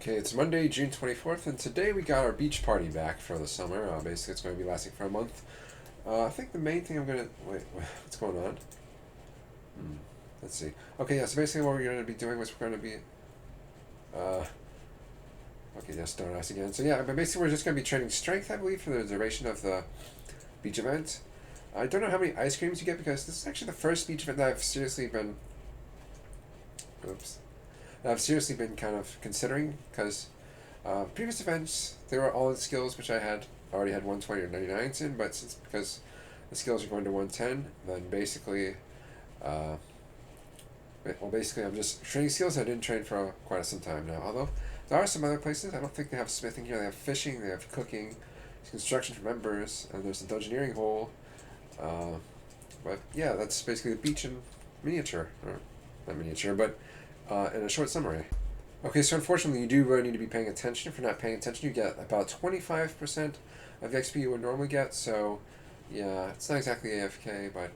Okay, it's Monday, June 24th, and today we got our beach party back for the summer. Basically, it's going to be lasting for a month. I think the main thing I'm going to. Wait, what's going on? Hmm, let's see. Okay, yeah, so basically, what we're going to be doing was we're going to be. Uh, okay, yes, don't ask again. So, yeah, but basically, we're just going to be training strength, I believe, for the duration of the beach event. I don't know how many ice creams you get because this is actually the first beach event that I've seriously been. Oops. That I've seriously been kind of considering because previous events, they were all in skills, which I had already had 120 or 99s in, but since because the skills are going to 110, then basically, uh, basically I'm just training skills I didn't train for quite some time now. Although there are some other places, I don't think they have smithing here. They have fishing, they have cooking, construction for members, and there's a dungeoneering hole. Uh, but yeah, that's basically the beach in miniature, or not miniature, but in a short summary. Okay, so unfortunately, you do really need to be paying attention. If you're not paying attention, you get about 25% of the XP you would normally get. So, yeah, it's not exactly AFK, but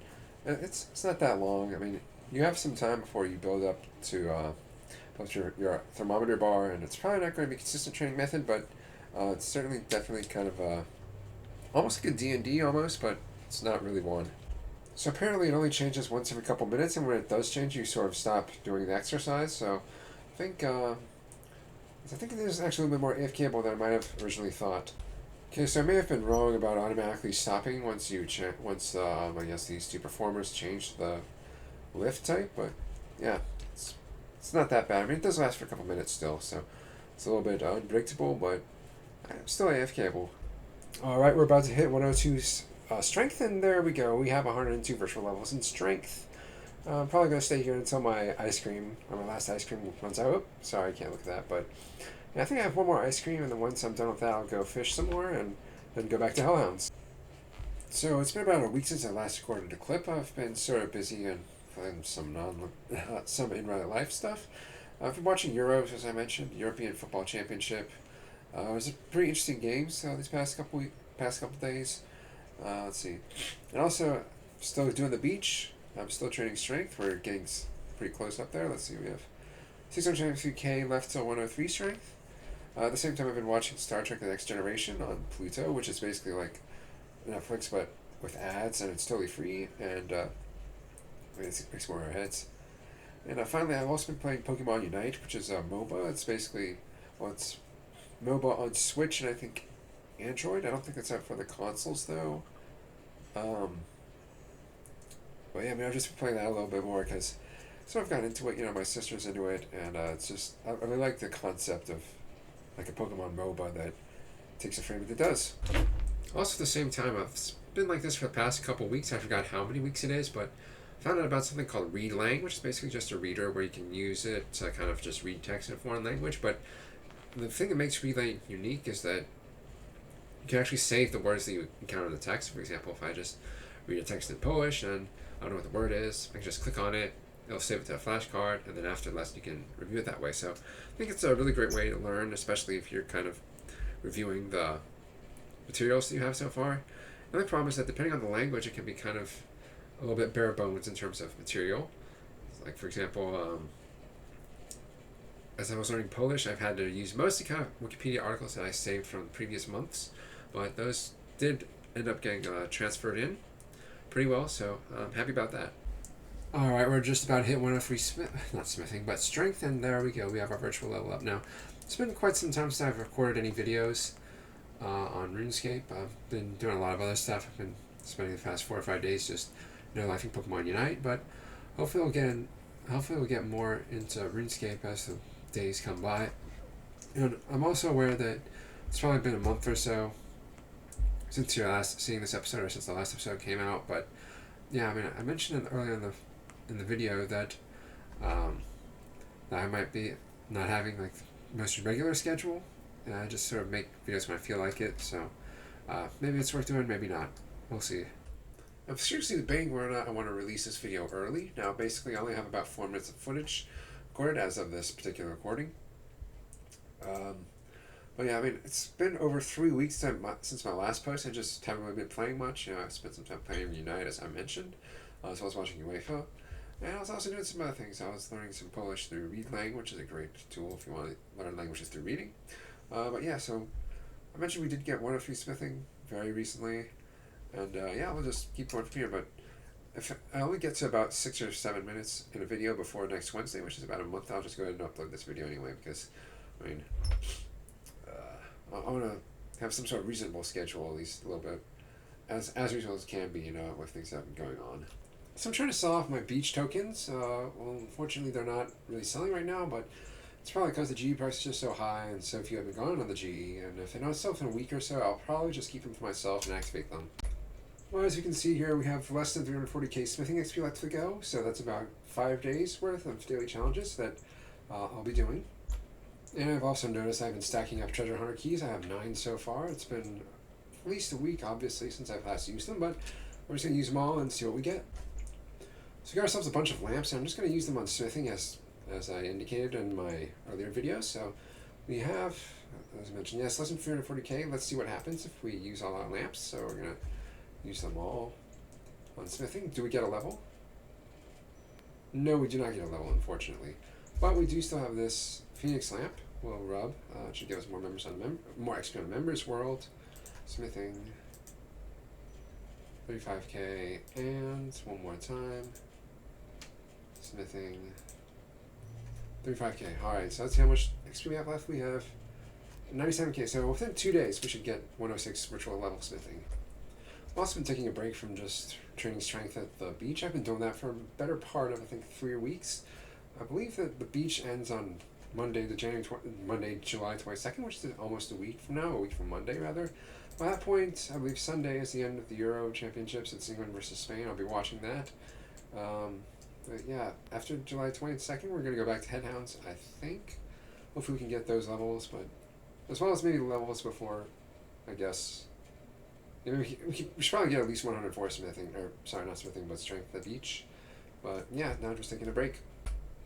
it's not that long. I mean, you have some time before you build up to build your thermometer bar, and it's probably not going to be a consistent training method, but it's certainly definitely kind of almost like a D&D almost, but it's not really one. So apparently it only changes once every couple minutes, and when it does change, you sort of stop doing the exercise. So I think it is actually a little bit more AFKable than I might have originally thought. Okay, so I may have been wrong about automatically stopping once I guess these two performers changed the lift type, but yeah, it's not that bad. I mean, it does last for a couple minutes still, so it's a little bit unpredictable, but still AFKable. All right, we're about to hit 102 strength, and there we go. We have 102 virtual levels in strength. I'm probably going to stay here until my ice cream, or my last ice cream runs out. Oh, sorry, I can't look at that, but yeah, I think I have one more ice cream, and then once I'm done with that, I'll go fish some more and then go back to Hellhounds. So it's been about a week since I last recorded a clip. I've been sort of busy and playing some in real life stuff. I've been watching Euros, as I mentioned, European Football Championship. It was a pretty interesting game. So these past couple days. Let's see, and also still doing the beach. I'm still training strength. We're getting pretty close up there. Let's see, we have 623k left till 103 strength. At the same time, I've been watching Star Trek: The Next Generation on Pluto, which is basically like Netflix but with ads, and it's totally free, and it makes more of our heads. And finally, I've also been playing Pokemon Unite, which is a MOBA. It's basically, well, it's MOBA on Switch and I think Android. I don't think it's out for the consoles though. Um, but yeah, I mean, I've just been playing that a little bit more because sort of got into it. My sister's into it, and it's just I really like the concept of like a Pokemon MOBA that takes a frame that it does. Also, at the same time, I've been like this for the past couple weeks. I forgot how many weeks it is, but I found out about something called ReadLang, which is basically just a reader where you can use it to kind of just read text in a foreign language. But the thing that makes ReadLang unique is that you can actually save the words that you encounter in the text. For example, if I just read a text in Polish and I don't know what the word is, I can just click on it, it'll save it to a flashcard, and then after the lesson you can review it that way. So I think it's a really great way to learn, especially if you're kind of reviewing the materials that you have so far. The only problem is that depending on the language, it can be kind of a little bit bare bones in terms of material. Like, for example, as I was learning Polish, I've had to use mostly kind of Wikipedia articles that I saved from previous months, but those did end up getting transferred in pretty well, so I'm happy about that. All right, we're just about to hit 103 not smithing, but strength, and there we go. We have our virtual level up now. It's been quite some time since I've recorded any videos on Runescape. I've been doing a lot of other stuff. I've been spending the past 4 or 5 days just lifing Pokemon Unite, but hopefully we'll get more into RuneScape as the days come by. And I'm also aware that it's probably been a month or so since you're last seeing this episode, or since the last episode came out. But yeah, I mean, I mentioned it earlier in the video that that I might be not having like the most regular schedule. And I just sort of make videos when I feel like it. So maybe it's worth doing, maybe not. We'll see. I'm seriously debating whether or not I want to release this video early. Now, basically, I only have about 4 minutes of footage recorded as of this particular recording. But yeah, I mean, it's been over 3 weeks since my last post. I just haven't really been playing much. I spent some time playing Unite, as I mentioned, as well as watching UEFA. And I was also doing some other things. I was learning some Polish through ReadLang, which is a great tool if you want to learn languages through reading. But yeah, so I mentioned we did get 103 smithing very recently, and yeah, we'll just keep going from here. But if I only get to about 6 or 7 minutes in a video before next Wednesday, which is about a month, I'll just go ahead and upload this video anyway because, I mean, I want to have some sort of reasonable schedule, at least a little bit, as reasonable as can be, with things that have been going on. So I'm trying to sell off my beach tokens. Well, unfortunately, they're not really selling right now, but it's probably because the GE price is just so high and so few have been going on the GE. And if they don't sell in a week or so, I'll probably just keep them for myself and activate them. Well, as you can see here, we have less than 340k smithing XP left to go, so that's about 5 days worth of daily challenges that I'll be doing. And I've also noticed I've been stacking up treasure hunter keys. I have 9 so far. It's been at least a week, obviously, since I've last used them, but we're just going to use them all and see what we get. So we got ourselves a bunch of lamps, and I'm just going to use them on smithing as I indicated in my earlier videos. So we have, as I mentioned, yes, less than 340k. Let's see what happens if we use all our lamps. So we're going to use them all on smithing. Do we get a level? No, we do not get a level, unfortunately. But we do still have this Phoenix lamp. We'll rub. It should give us more members on more XP on Members World. Smithing. 35k, and one more time. Smithing. 35k. Alright, so that's how much XP we have left. We have 97k, so within 2 days we should get 106 ritual level smithing. I've also been taking a break from just training strength at the beach. I've been doing that for a better part of, I think, 3 weeks. I believe that the beach ends on Monday, July 22nd, which is almost a week from now, a week from Monday, rather. By that point, I believe Sunday is the end of the Euro Championships. It's England versus Spain. I'll be watching that. But yeah, after July 22nd, we're going to go back to Headhounds, I think. Hopefully we can get those levels, but as well as maybe levels before, I guess. You know, we should probably get at least 104 smithing, or sorry, not smithing, but strength at the beach. But yeah, now just taking a break.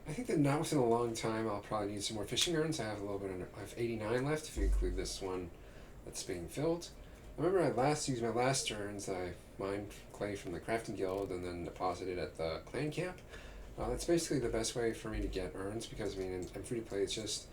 I think that not within a long time, I'll probably need some more fishing urns. I have a little bit I have 89 left if you include this one that's being filled. I remember I last used my last urns. I mined clay from the crafting guild and then deposited at the clan camp. That's basically the best way for me to get urns because, I mean, in free to play, it's just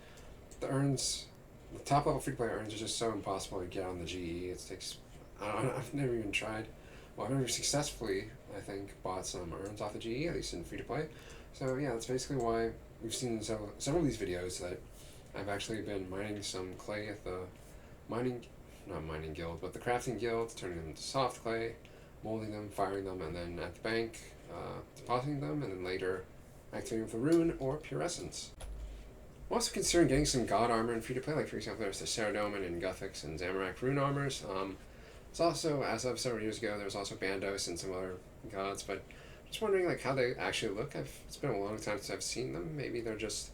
the urns, the top level free to play urns are just so impossible to get on the GE. It takes, I've never even tried. Well, I've never successfully, I think, bought some urns off the GE, at least in free to play. So yeah, that's basically why we've seen in several of these videos that I've actually been mining some clay at the not mining guild, but the crafting guild, turning them into soft clay, molding them, firing them, and then at the bank, depositing them, and then later activating with a rune or pure essence. I'm also considering getting some god armor in free to play, like for example, there's the Saradomin and Guthix and Zamorak rune armors. It's also, as of several years ago, there was also Bandos and some other gods, but just wondering like how they actually look. It's been a long time since I've seen them. Maybe they're just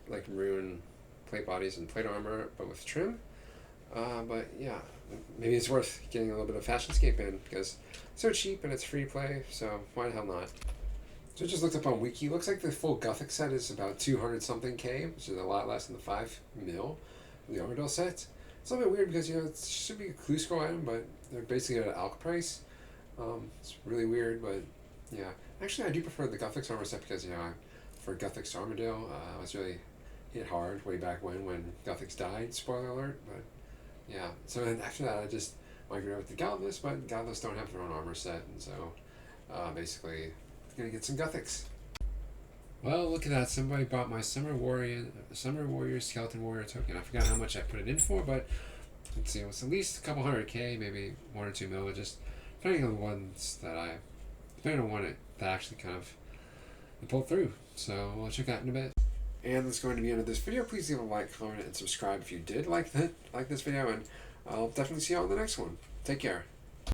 like rune plate bodies and plate armor, but with trim. But yeah, maybe it's worth getting a little bit of Fashionscape in because it's so cheap and it's free play, so why the hell not? So I just looked up on Wiki. Looks like the full Gothic set is about 200 something K, which is a lot less than the 5 mil of the Armadale set. It's a little bit weird because, you know, it should be a clue scroll item, but they're basically at an alc price. It's really weird, but yeah. Actually, I do prefer the Guthix armor set because, you know, for Guthix Armadale, I was really hit hard way back when Guthix died, spoiler alert, but yeah. So then after that, I just migrated over to Godless, but Godless don't have their own armor set, and so basically, I'm gonna get some Guthix. Well, look at that. Somebody bought my Summer Warrior Skeleton Warrior token. I forgot how much I put it in for, but let's see, it was at least a couple 100k, maybe 1 or 2 mil, just depending on the ones depending on one that actually kind of pulled through. So we'll check that in a bit. And that's going to be the end of this video. Please leave a like, comment, and subscribe if you did like this video, and I'll definitely see you all in the next one. Take care.